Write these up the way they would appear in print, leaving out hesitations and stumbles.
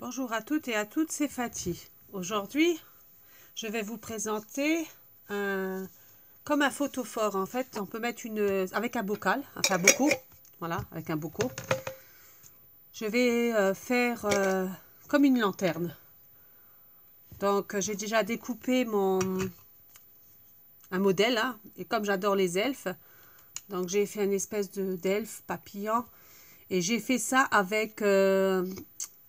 Bonjour à toutes et à toutes, c'est Fatih. Aujourd'hui, je vais vous présenter comme un photophore. En fait, on peut mettre avec un bocal, enfin beaucoup, voilà, avec un bocaux. Je vais faire comme une lanterne. Donc, j'ai déjà découpé un modèle, hein, et comme j'adore les elfes, donc j'ai fait une espèce d'elfe papillon. Et j'ai fait ça avec...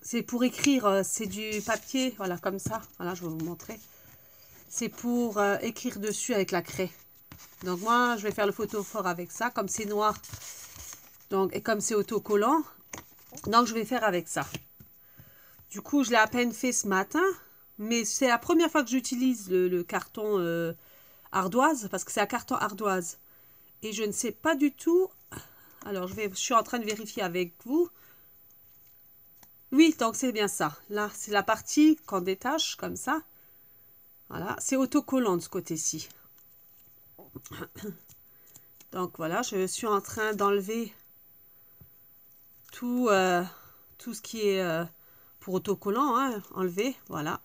c'est pour écrire, c'est du papier, voilà, comme ça. Voilà, je vais vous montrer. C'est pour écrire dessus avec la craie. Donc moi, je vais faire le photophore avec ça, comme c'est noir. Donc, et comme c'est autocollant, donc je vais faire avec ça. Du coup, je l'ai à peine fait ce matin, mais c'est la première fois que j'utilise le carton ardoise, parce que c'est un carton ardoise. Et je ne sais pas du tout... Alors, je suis en train de vérifier avec vous. Oui, donc c'est bien ça. Là, c'est la partie qu'on détache comme ça. Voilà, c'est autocollant de ce côté-ci. Donc voilà, je suis en train d'enlever tout ce qui est pour autocollant, hein, enlever, voilà.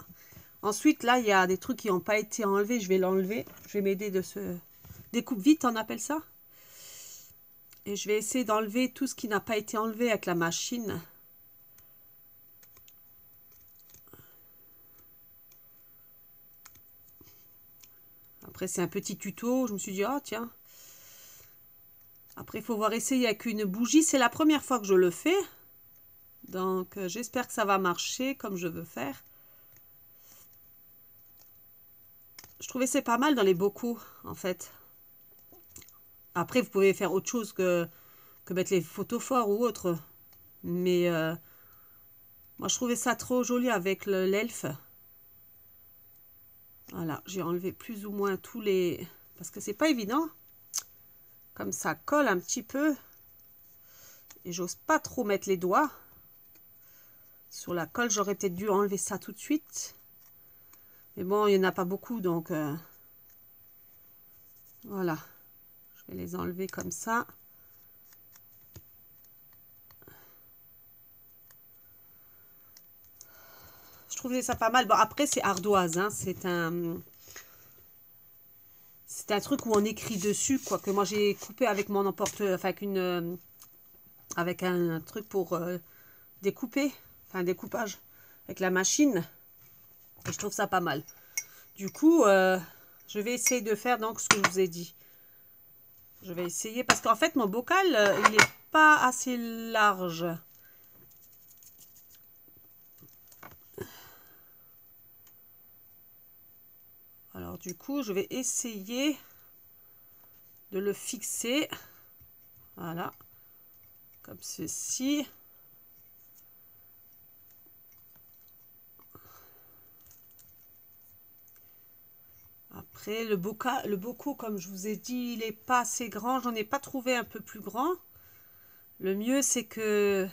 Ensuite, là, il y a des trucs qui n'ont pas été enlevés, je vais l'enlever. Je vais m'aider de ce... Découpe vite, on appelle ça. Et je vais essayer d'enlever tout ce qui n'a pas été enlevé avec la machine. Après, c'est un petit tuto. Je me suis dit, oh tiens. Après, il faut voir essayer avec une bougie. C'est la première fois que je le fais. Donc, j'espère que ça va marcher comme je veux faire. Je trouvais c'est pas mal dans les bocaux, en fait. Après, vous pouvez faire autre chose que mettre les photophores ou autre. Mais moi, je trouvais ça trop joli avec l'elfe. Voilà, j'ai enlevé plus ou moins tous les... Parce que c'est pas évident. Comme ça colle un petit peu. Et j'ose pas trop mettre les doigts. Sur la colle, j'aurais peut-être dû enlever ça tout de suite. Mais bon, il n'y en a pas beaucoup, donc... voilà. Je vais les enlever comme ça. Je trouvais ça pas mal. Bon, après, c'est ardoise, hein. C'est un truc où on écrit dessus, quoi. Que moi, j'ai coupé avec mon emporte... Enfin, avec un truc pour découper. Enfin, découpage. Avec la machine. Et je trouve ça pas mal. Du coup, je vais essayer de faire donc ce que je vous ai dit. Je vais essayer parce qu'en fait, mon bocal, il n'est pas assez large. Alors, du coup, je vais essayer de le fixer. Voilà. Comme ceci. Après, le bocaux, comme je vous ai dit, il n'est pas assez grand. J'en ai pas trouvé un peu plus grand. Le mieux, c'est que...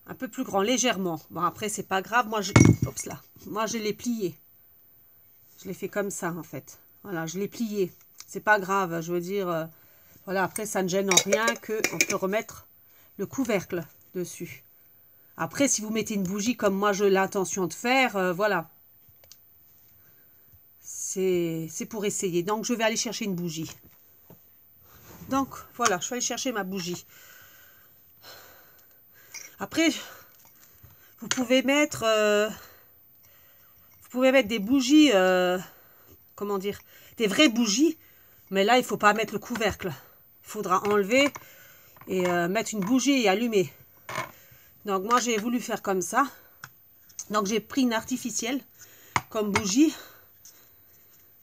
Un peu plus grand, légèrement. Bon, après, c'est pas grave. Moi, Oups là. Moi, je l'ai plié. Je l'ai fait comme ça, en fait. Voilà, je l'ai plié. C'est pas grave, je veux dire... voilà, après, ça ne gêne en rien qu'on peut remettre le couvercle dessus. Après, si vous mettez une bougie comme moi, j'ai l'intention de faire, voilà. C'est pour essayer. Donc, je vais aller chercher une bougie. Donc, voilà, je vais aller chercher ma bougie. Après, vous pouvez mettre des bougies, comment dire, des vraies bougies. Mais là, il ne faut pas mettre le couvercle. Il faudra enlever et mettre une bougie et allumer. Donc, moi, j'ai voulu faire comme ça. Donc, j'ai pris une artificielle comme bougie.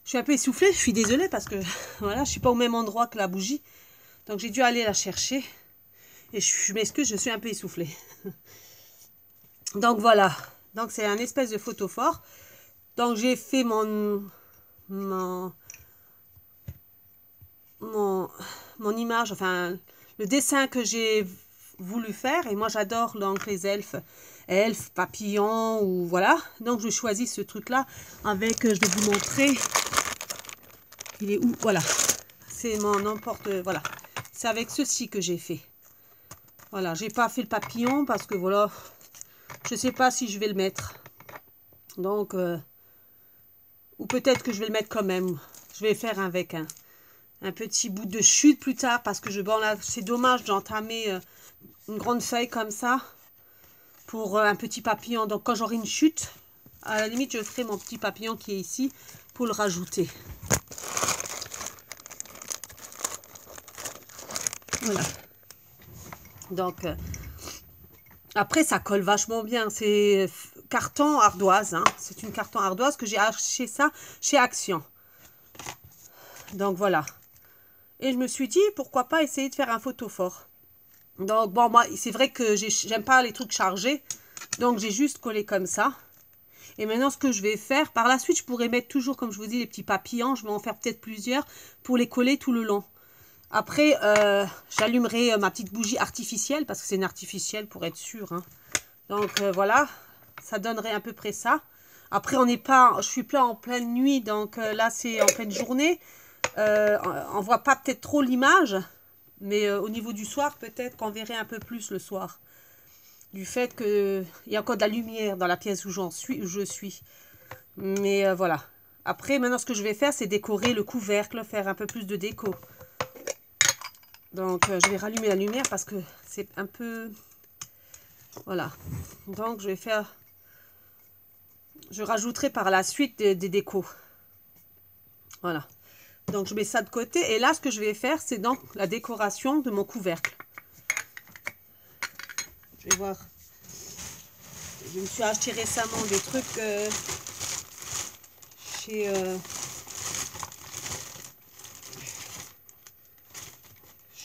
Je suis un peu essoufflée, je suis désolée parce que voilà, je ne suis pas au même endroit que la bougie. Donc, j'ai dû aller la chercher. Et je m'excuse, je suis un peu essoufflée. Donc, voilà. Donc, c'est un espèce de photophore. Donc, j'ai fait mon image, enfin, le dessin que j'ai voulu faire. Et moi, j'adore donc les elfes, papillons, ou voilà. Donc, je choisis ce truc-là avec, je vais vous montrer. Il est où? Voilà. C'est mon emporte, voilà. C'est avec ceci que j'ai fait. Voilà, j'ai pas fait le papillon parce que voilà, Je sais pas si je vais le mettre. Donc, ou peut-être que je vais le mettre quand même. Je vais faire avec un petit bout de chute plus tard parce que bon là, c'est dommage d'entamer une grande feuille comme ça pour un petit papillon. Donc, quand j'aurai une chute, à la limite, je ferai mon petit papillon qui est ici pour le rajouter. Voilà. Donc, après, ça colle vachement bien. C'est carton ardoise. Hein. C'est une carton ardoise que j'ai acheté ça chez Action. Donc, voilà. Et je me suis dit, pourquoi pas essayer de faire un photophore. Donc, bon, moi, c'est vrai que j'aime pas les trucs chargés. Donc, j'ai juste collé comme ça. Et maintenant, ce que je vais faire, par la suite, je pourrais mettre toujours, comme je vous dis, les petits papillons. Je vais en faire peut-être plusieurs pour les coller tout le long. Après, j'allumerai ma petite bougie artificielle, parce que c'est une artificielle pour être sûr. Hein. Donc, voilà, ça donnerait à peu près ça. Après, je suis plein en pleine nuit, donc là, c'est en pleine journée. On voit pas peut-être trop l'image, mais au niveau du soir, peut-être qu'on verrait un peu plus le soir. Du fait qu'il y a encore de la lumière dans la pièce où je suis. Mais voilà. Après, maintenant, ce que je vais faire, c'est décorer le couvercle, faire un peu plus de déco. Donc, je vais rallumer la lumière parce que c'est un peu... Voilà. Donc, je rajouterai par la suite des décos. Voilà. Donc, je mets ça de côté. Et là, ce que je vais faire, c'est donc la décoration de mon couvercle. Je vais voir. Je me suis acheté récemment des trucs chez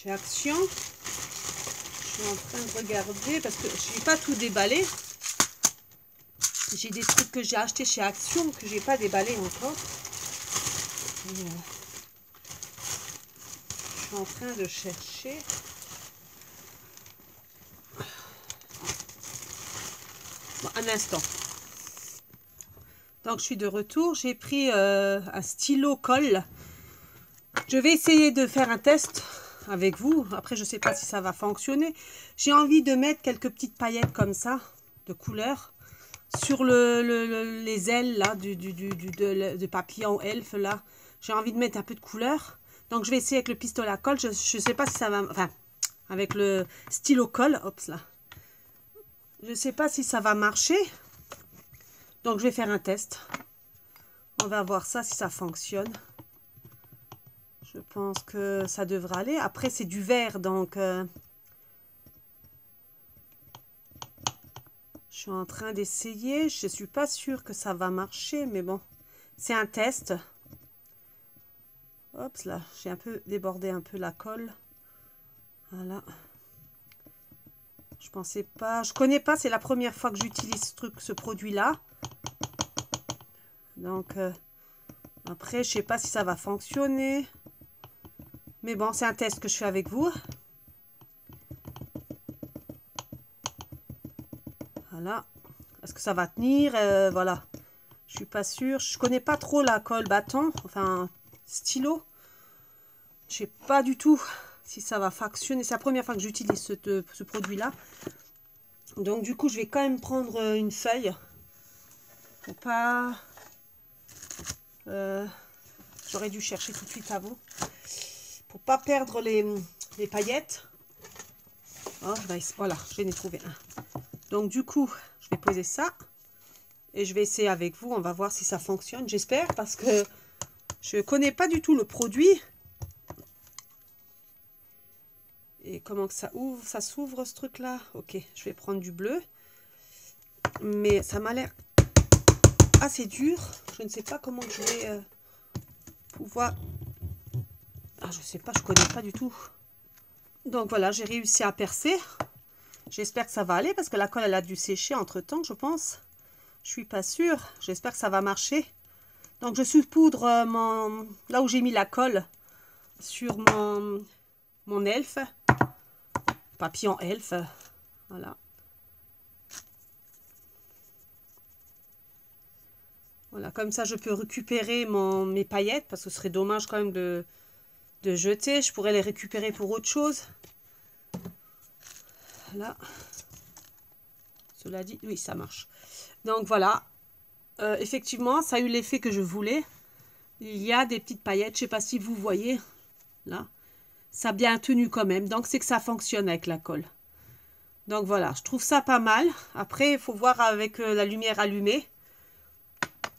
Action. Je suis en train de regarder parce que je n'ai pas tout déballé. J'ai des trucs que j'ai achetés chez Action que je n'ai pas déballé encore. Et, je suis en train de chercher. Bon, un instant. Donc, je suis de retour. J'ai pris un stylo colle. Je vais essayer de faire un test avec vous. Après, je ne sais pas si ça va fonctionner. J'ai envie de mettre quelques petites paillettes comme ça, de couleur, sur les ailes là, du papillon elfe là. J'ai envie de mettre un peu de couleur. Donc, je vais essayer avec le pistolet à colle. Je ne sais pas si ça va... Enfin, avec le stylo colle. Hop là. Je ne sais pas si ça va marcher. Donc, je vais faire un test. On va voir ça, si ça fonctionne. Je pense que ça devrait aller. Après, c'est du verre, donc... je suis en train d'essayer. Je ne suis pas sûre que ça va marcher, mais bon. C'est un test. Hop là, j'ai un peu débordé un peu la colle. Voilà. Je pensais pas... Je connais pas, c'est la première fois que j'utilise ce produit-là. Donc, après, je sais pas si ça va fonctionner. Mais bon, c'est un test que je fais avec vous. Voilà. Est-ce que ça va tenir? Voilà. Je suis pas sûre. Je connais pas trop la colle bâton. Enfin, stylo. Je sais pas du tout si ça va fonctionner. C'est la première fois que j'utilise ce produit-là. Donc, du coup, je vais quand même prendre une feuille. Pour pas... j'aurais dû chercher tout de suite avant. Pour pas perdre les paillettes. Oh, voilà, je vais en trouver un. Donc, du coup, je vais poser ça. Et je vais essayer avec vous. On va voir si ça fonctionne. J'espère parce que je ne connais pas du tout le produit. Et comment que ça ouvre? Ça s'ouvre ce truc-là? Ok, je vais prendre du bleu. Mais ça m'a l'air assez dur. Je ne sais pas comment je vais pouvoir... Ah, je sais pas, je connais pas du tout. Donc voilà, j'ai réussi à percer. J'espère que ça va aller parce que la colle, elle a dû sécher entre-temps, je pense. Je suis pas sûre. J'espère que ça va marcher. Donc je saupoudre là où j'ai mis la colle sur mon elfe. Papillon elfe. Voilà. Voilà, comme ça je peux récupérer mes paillettes parce que ce serait dommage quand même de jeter. Je pourrais les récupérer pour autre chose. Voilà. Cela dit, oui, ça marche. Donc voilà, effectivement, ça a eu l'effet que je voulais. Il y a des petites paillettes, je ne sais pas si vous voyez, là. Ça a bien tenu quand même, donc c'est que ça fonctionne avec la colle. Donc voilà, je trouve ça pas mal. Après, il faut voir avec la lumière allumée.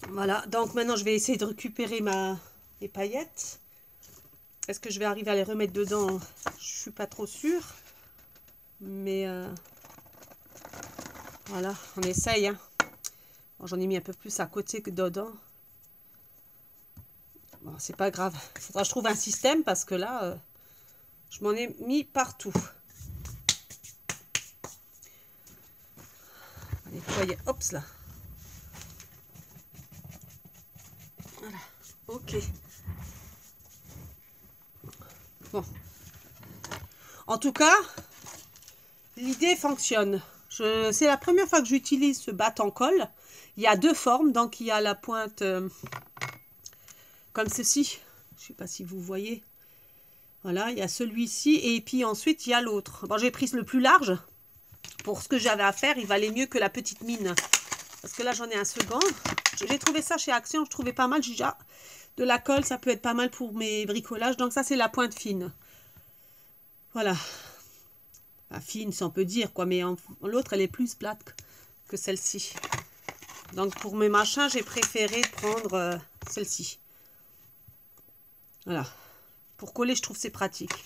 Voilà, donc maintenant je vais essayer de récupérer les paillettes. Est-ce que je vais arriver à les remettre dedans? Je suis pas trop sûre. Mais voilà, on essaye. Hein. Bon, j'en ai mis un peu plus à côté que dedans. Bon, c'est pas grave. Il faudra que je trouve un système parce que là, je m'en ai mis partout. On va nettoyer. Hop là. Voilà. Ok. Bon. En tout cas, l'idée fonctionne. C'est la première fois que j'utilise ce bat-en-colle. Il y a deux formes. Donc, il y a la pointe comme ceci. Je ne sais pas si vous voyez. Voilà, il y a celui-ci. Et puis ensuite, il y a l'autre. Bon, j'ai pris le plus large. Pour ce que j'avais à faire, il valait mieux que la petite mine. Parce que là, j'en ai un second. J'ai trouvé ça chez Action. Je trouvais pas mal. J'ai déjà de la colle. Ça peut être pas mal pour mes bricolages. Donc, ça, c'est la pointe fine. Voilà. Pas fine, si on peut dire, quoi. Mais l'autre, elle est plus plate que celle-ci. Donc, pour mes machins, j'ai préféré prendre celle-ci. Voilà. Pour coller, je trouve c'est pratique.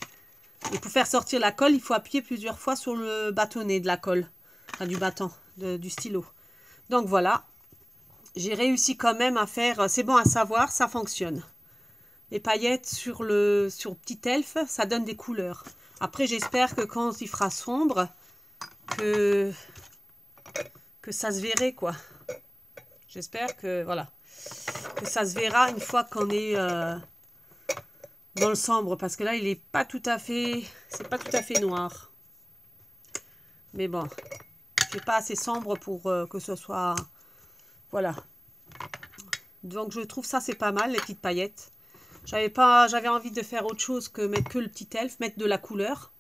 Et pour faire sortir la colle, il faut appuyer plusieurs fois sur le bâtonnet de la colle. Enfin, du bâton, du stylo. Donc, voilà. J'ai réussi quand même à faire... C'est bon à savoir, ça fonctionne. Les paillettes sur petit elfe, ça donne des couleurs. Après, j'espère que quand il fera sombre, que ça se verrait, quoi. J'espère que, voilà, que ça se verra une fois qu'on est dans le sombre. Parce que là, il n'est pas tout à fait, c'est pas tout à fait noir. Mais bon, c'est pas assez sombre pour que ce soit, voilà. Donc, je trouve ça, c'est pas mal, les petites paillettes. J'avais envie de faire autre chose que mettre que le petit elfe, mettre de la couleur.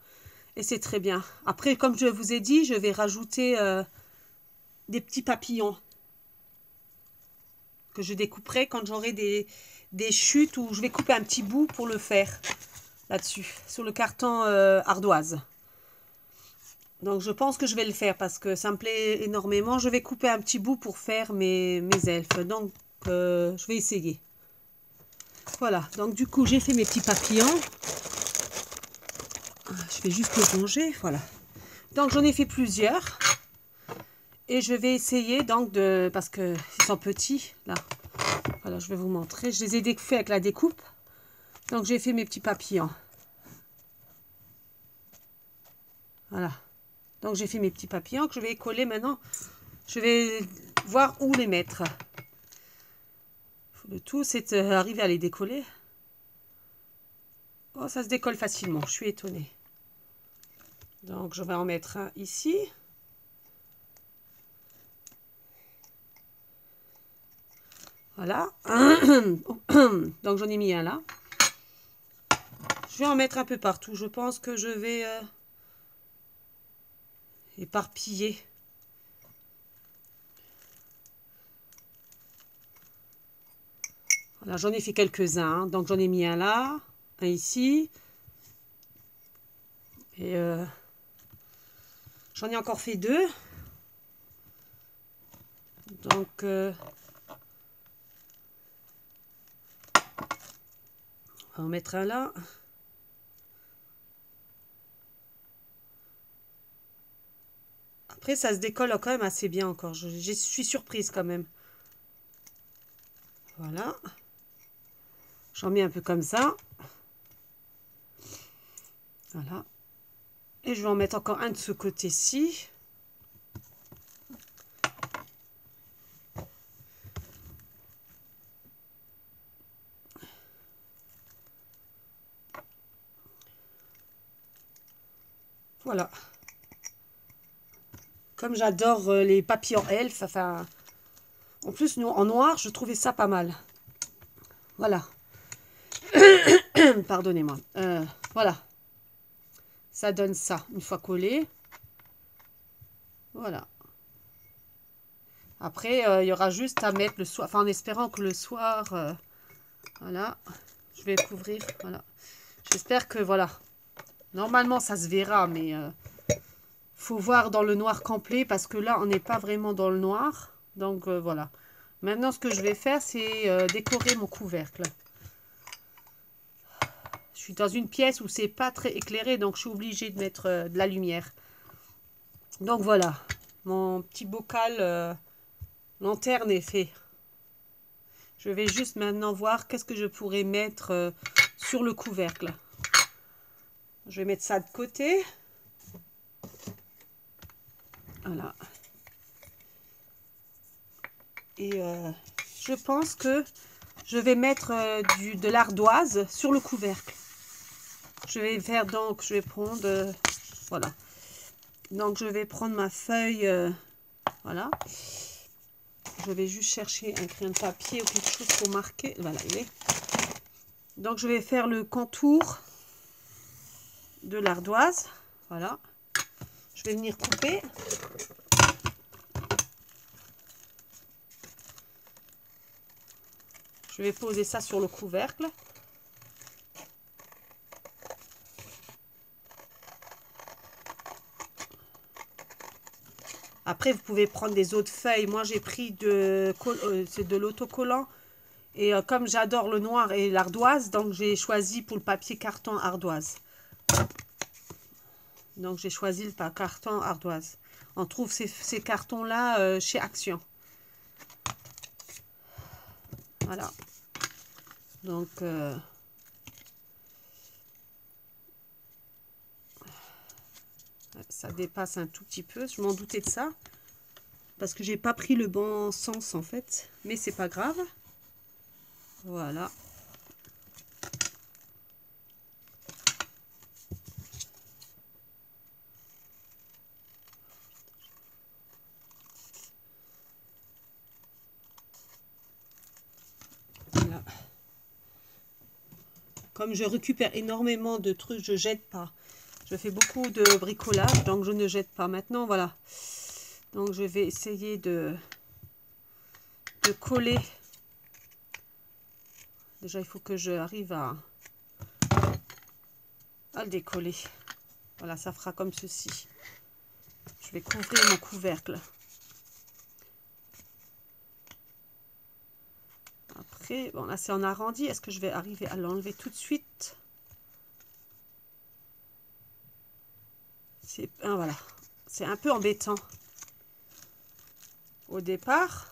Et c'est très bien. Après, comme je vous ai dit, je vais rajouter des petits papillons. Que je découperai quand j'aurai des chutes où je vais couper un petit bout pour le faire. Là-dessus, sur le carton ardoise. Donc, je pense que je vais le faire parce que ça me plaît énormément. Je vais couper un petit bout pour faire mes elfes. Donc, je vais essayer. Voilà, donc du coup, j'ai fait mes petits papillons. Je vais juste les ranger, voilà. Donc, j'en ai fait plusieurs. Et je vais essayer donc de... Parce qu'ils sont petits, là. Voilà, je vais vous montrer. Je les ai découpés avec la découpe. Donc, j'ai fait mes petits papillons. Voilà. Donc, j'ai fait mes petits papillons que je vais coller maintenant. Je vais voir où les mettre. Le tout, c'est d'arriver à les décoller. Oh, ça se décolle facilement. Je suis étonnée. Donc, je vais en mettre un ici. Voilà. Donc, j'en ai mis un là. Je vais en mettre un peu partout. Je pense que je vais éparpiller. Voilà, j'en ai fait quelques-uns. Donc, j'en ai mis un là, un ici. Et j'en ai encore fait deux. Donc, on va en mettre un là. Après, ça se décolle quand même assez bien encore. Je suis surprise quand même. Voilà. J'en mets un peu comme ça. Voilà. Et je vais en mettre encore un de ce côté-ci. Voilà. Comme j'adore les papillons elfes, enfin... En plus, en noir, je trouvais ça pas mal. Voilà. Pardonnez-moi. Voilà. Ça donne ça, une fois collé. Voilà. Après, il y aura juste à mettre le soir, enfin en espérant que le soir, voilà, je vais couvrir, voilà. J'espère que, voilà, normalement ça se verra, mais faut voir dans le noir complet parce que là, on n'est pas vraiment dans le noir. Donc, voilà. Maintenant, ce que je vais faire, c'est décorer mon couvercle. Je suis dans une pièce où c'est pas très éclairé, donc je suis obligée de mettre de la lumière. Donc, voilà, mon petit bocal lanterne est fait. Je vais juste maintenant voir qu'est-ce que je pourrais mettre sur le couvercle. Je vais mettre ça de côté. Voilà. Et je pense que je vais mettre de l'ardoise sur le couvercle. Je vais faire donc, je vais prendre, voilà. Donc je vais prendre ma feuille, voilà. Je vais juste chercher un crayon de papier ou quelque chose pour marquer. Voilà, il est. Donc je vais faire le contour de l'ardoise. Voilà. Je vais venir couper. Je vais poser ça sur le couvercle. Après, vous pouvez prendre des autres feuilles. Moi, j'ai pris de l'autocollant. Et comme j'adore le noir et l'ardoise, donc j'ai choisi pour le papier carton ardoise. Donc, j'ai choisi le carton ardoise. On trouve ces cartons-là chez Action. Voilà. Donc, ça dépasse un tout petit peu. Je m'en doutais de ça. Parce que j'ai pas pris le bon sens en fait. Mais c'est pas grave. Voilà. Voilà. Comme je récupère énormément de trucs, je jette pas. Je fais beaucoup de bricolage, donc je ne jette pas. Maintenant, voilà. Donc, je vais essayer de coller. Déjà, il faut que j'arrive à le décoller. Voilà, ça fera comme ceci. Je vais couvrir mon couvercle. Après, bon, là, c'est en arrondi. Est-ce que je vais arriver à l'enlever tout de suite? Voilà. C'est un peu embêtant au départ.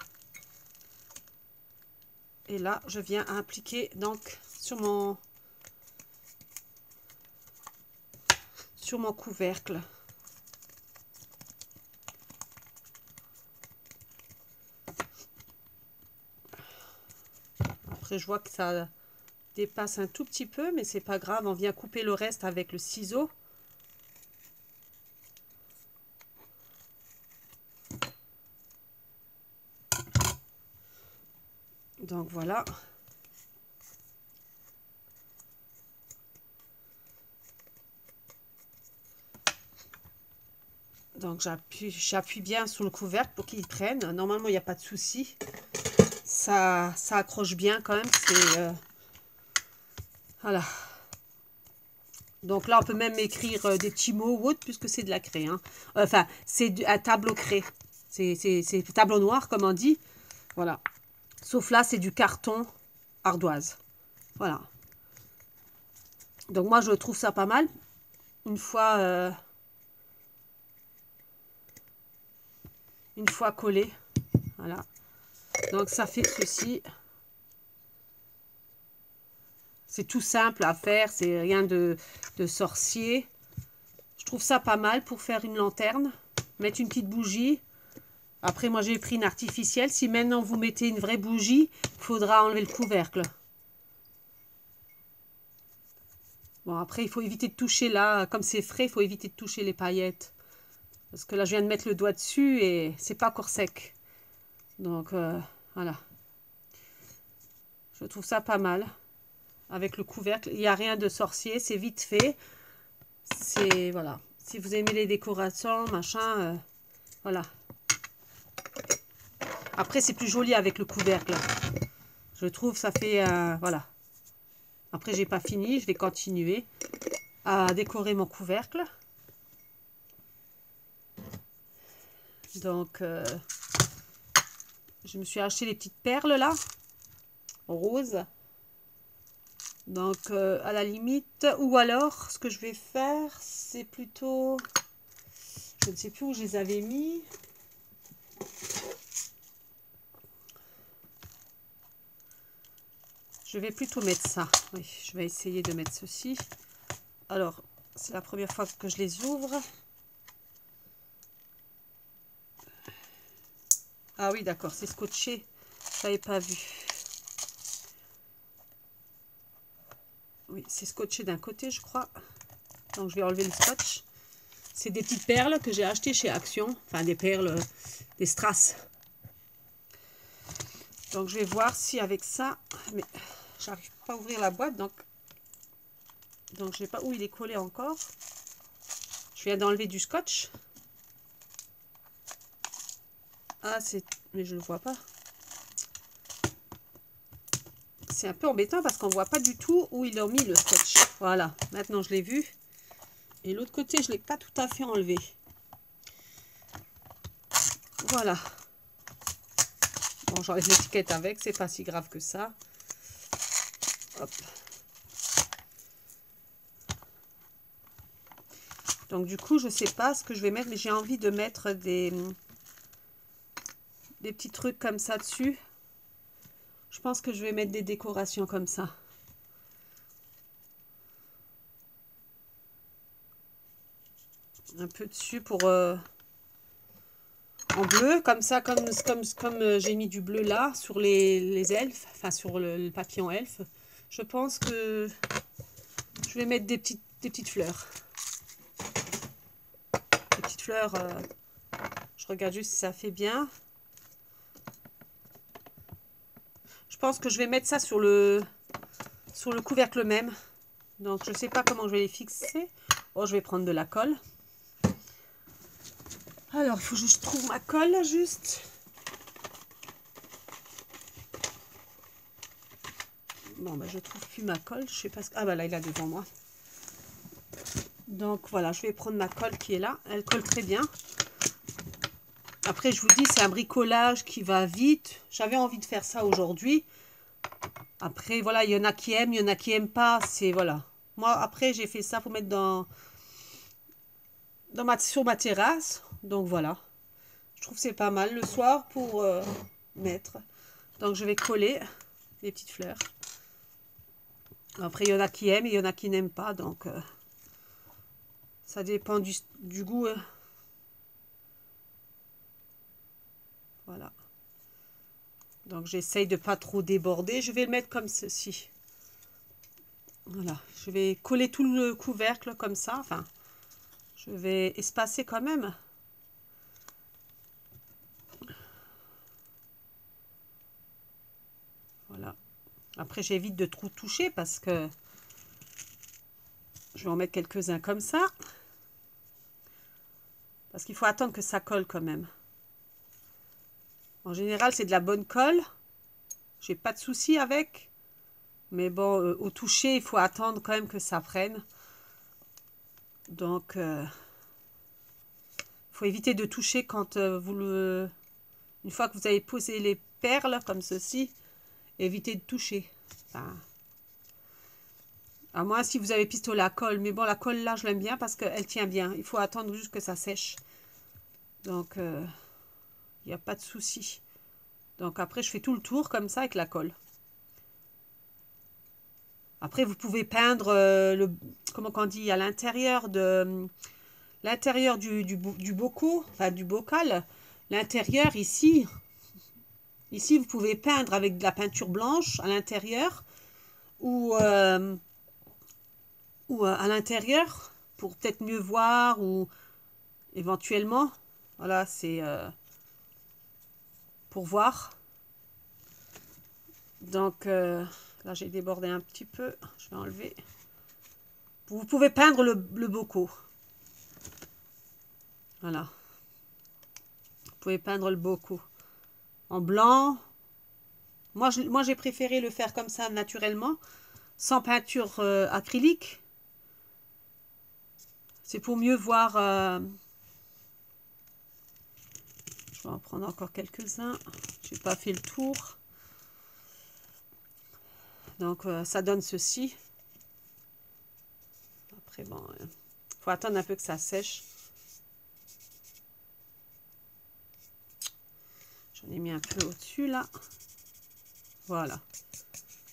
Et là, je viens à appliquer donc sur mon couvercle. Après, je vois que ça dépasse un tout petit peu, mais c'est pas grave. On vient couper le reste avec le ciseau. Donc voilà. Donc j'appuie bien sur le couvercle pour qu'il prenne. Normalement, il n'y a pas de souci. Ça accroche bien quand même. C'est voilà. Donc là, on peut même écrire des petits mots ou autre puisque c'est de la craie. Hein. Enfin, c'est un tableau craie. C'est tableau noir, comme on dit. Voilà. Sauf là, c'est du carton ardoise. Voilà. Donc moi, je trouve ça pas mal. Une fois collé. Voilà. Donc ça fait ceci. C'est tout simple à faire. C'est rien de sorcier. Je trouve ça pas mal pour faire une lanterne. Mettre une petite bougie. Après, moi, j'ai pris une artificielle. Si maintenant, vous mettez une vraie bougie, il faudra enlever le couvercle. Bon, après, il faut éviter de toucher là. Comme c'est frais, il faut éviter de toucher les paillettes. Parce que là, je viens de mettre le doigt dessus et c'est pas encore sec. Donc, voilà. Je trouve ça pas mal. Avec le couvercle, il n'y a rien de sorcier. C'est vite fait. C'est, voilà. Si vous aimez les décorations, machin, voilà. Après, c'est plus joli avec le couvercle. Je trouve ça fait... voilà. Après, j'ai pas fini. Je vais continuer à décorer mon couvercle. Donc, je me suis acheté les petites perles là, roses. Donc, à la limite, ou alors, ce que je vais faire, c'est plutôt... Je ne sais plus où je les avais mis. Je vais plutôt mettre ça. Oui, je vais essayer de mettre ceci. Alors, c'est la première fois que je les ouvre. Ah oui, d'accord, c'est scotché. Je n'avais pas vu. Oui, c'est scotché d'un côté, je crois. Donc, je vais enlever le scotch. C'est des petites perles que j'ai achetées chez Action. Enfin, des perles, des strass. Donc, je vais voir si avec ça... Mais j'arrive pas à ouvrir la boîte, donc je ne sais pas où il est collé encore. Je viens d'enlever du scotch. Ah, c'est... Mais je ne le vois pas. C'est un peu embêtant parce qu'on ne voit pas du tout où ils ont mis le scotch. Voilà, maintenant je l'ai vu. Et l'autre côté, je ne l'ai pas tout à fait enlevé. Voilà. Bon, j'enlève l'étiquette avec, c'est pas si grave que ça. Hop. Donc du coup, je ne sais pas ce que je vais mettre, mais j'ai envie de mettre des petits trucs comme ça dessus. Je pense que je vais mettre des décorations comme ça. Un peu dessus pour... en bleu, comme ça, comme j'ai mis du bleu là, sur les elfes, enfin sur le papillon elfe. Je pense que je vais mettre des petites fleurs. Des petites fleurs, je regarde juste si ça fait bien. Je pense que je vais mettre ça sur le couvercle même. Donc je ne sais pas comment je vais les fixer. Oh, je vais prendre de la colle. Alors, il faut que je trouve ma colle là, juste. Bon, ben, je trouve plus ma colle. Je sais pas ce... Ah, bah là, il est devant moi. Donc, voilà, je vais prendre ma colle qui est là. Elle colle très bien. Après, je vous dis, c'est un bricolage qui va vite. J'avais envie de faire ça aujourd'hui. Après, voilà, il y en a qui aiment, il y en a qui n'aiment pas. C'est, voilà. Moi, après, j'ai fait ça pour mettre sur ma terrasse. Donc, voilà. Je trouve que c'est pas mal le soir pour mettre. Donc, je vais coller les petites fleurs. Après, il y en a qui aiment et il y en a qui n'aiment pas. Donc, ça dépend du goût. Hein. Voilà. Donc, j'essaye de pas trop déborder. Je vais le mettre comme ceci. Voilà. Je vais coller tout le couvercle comme ça. Enfin, je vais espacer quand même. Voilà. Après, j'évite de trop toucher parce que je vais en mettre quelques-uns comme ça. Parce qu'il faut attendre que ça colle quand même. En général, c'est de la bonne colle. J'ai pas de souci avec. Mais bon, au toucher, il faut attendre quand même que ça prenne. Donc, il faut éviter de toucher quand une fois que vous avez posé les perles comme ceci, évitez de toucher. Enfin, à moins si vous avez pistolet à colle. Mais bon, la colle là, je l'aime bien parce qu'elle tient bien. Il faut attendre juste que ça sèche. Donc, il n'y a pas de souci. Donc après, je fais tout le tour comme ça avec la colle. Après, vous pouvez peindre comment on dit, à l'intérieur du bocal, enfin du bocal. L'intérieur ici, vous pouvez peindre avec de la peinture blanche à l'intérieur ou à l'intérieur pour peut-être mieux voir ou éventuellement. Voilà, c'est pour voir. Donc là, j'ai débordé un petit peu. Je vais enlever. Vous pouvez peindre le bocal. Voilà. Vous pouvez peindre le bocal. en blanc. Moi, j'ai préféré le faire comme ça, naturellement, sans peinture acrylique. C'est pour mieux voir. Je vais en prendre encore quelques-uns. Je n'ai pas fait le tour. Donc, ça donne ceci. Après, bon, faut attendre un peu que ça sèche. J'en ai mis un peu au-dessus, là. Voilà.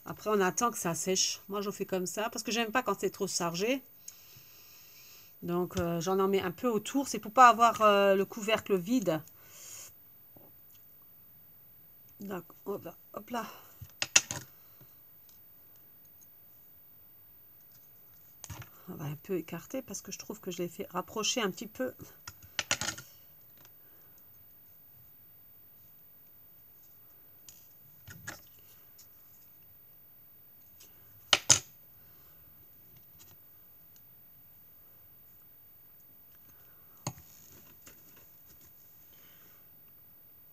Après, on attend que ça sèche. Moi, je fais comme ça parce que j'aime pas quand c'est trop chargé. Donc, j'en mets un peu autour. C'est pour pas avoir le couvercle vide. Donc, hop là. On va un peu écarter parce que je trouve que je l'ai fait rapprocher un petit peu.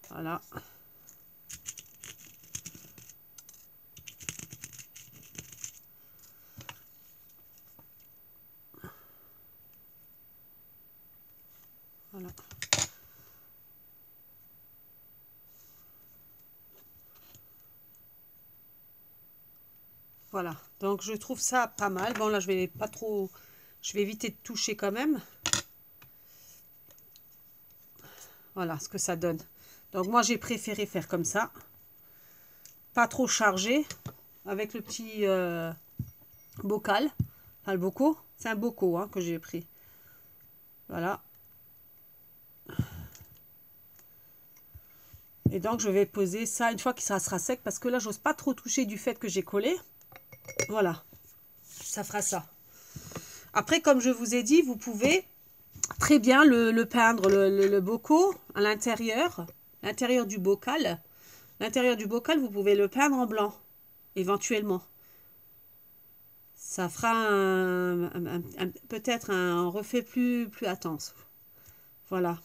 Voilà. Voilà. Voilà. Donc je trouve ça pas mal. Bon là je vais pas trop. Je vais éviter de toucher quand même. Voilà ce que ça donne. Donc moi j'ai préféré faire comme ça. Pas trop chargé. Avec le petit bocal. Enfin le bocaux. C'est un bocaux hein, que j'ai pris. Voilà. Et donc je vais poser ça une fois que ça sera sec. Parce que là j'ose pas trop toucher du fait que j'ai collé. Voilà. Ça fera ça. Après comme je vous ai dit, vous pouvez très bien le peindre, le bocaux à l'intérieur du bocal. L'intérieur du bocal, vous pouvez le peindre en blanc, éventuellement. Ça fera peut-être un reflet plus intense. Voilà.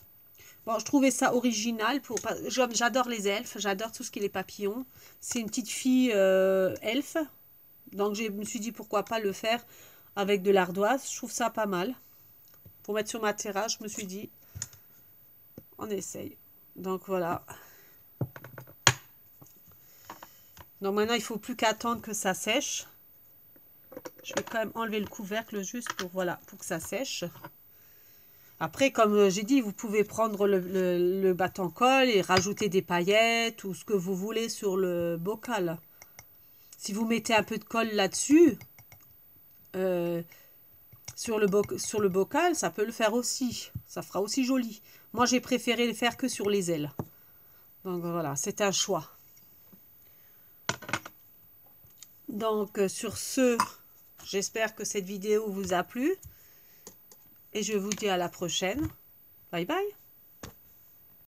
Bon, je trouvais ça original. J'adore les elfes, j'adore tout ce qui est les papillons. C'est une petite fille elfe. Donc, je me suis dit pourquoi pas le faire avec de l'ardoise. Je trouve ça pas mal. Pour mettre sur ma terrasse, je me suis dit, on essaye. Donc, voilà. Donc maintenant, il ne faut plus qu'attendre que ça sèche. Je vais quand même enlever le couvercle juste pour, voilà, pour que ça sèche. Après, comme j'ai dit, vous pouvez prendre le bâton-colle et rajouter des paillettes ou ce que vous voulez sur le bocal. Si vous mettez un peu de colle là-dessus, sur le bocal, ça peut le faire aussi. Ça fera aussi joli. Moi, j'ai préféré le faire que sur les ailes. Donc voilà, c'est un choix. Donc sur ce, j'espère que cette vidéo vous a plu. Et je vous dis à la prochaine. Bye bye.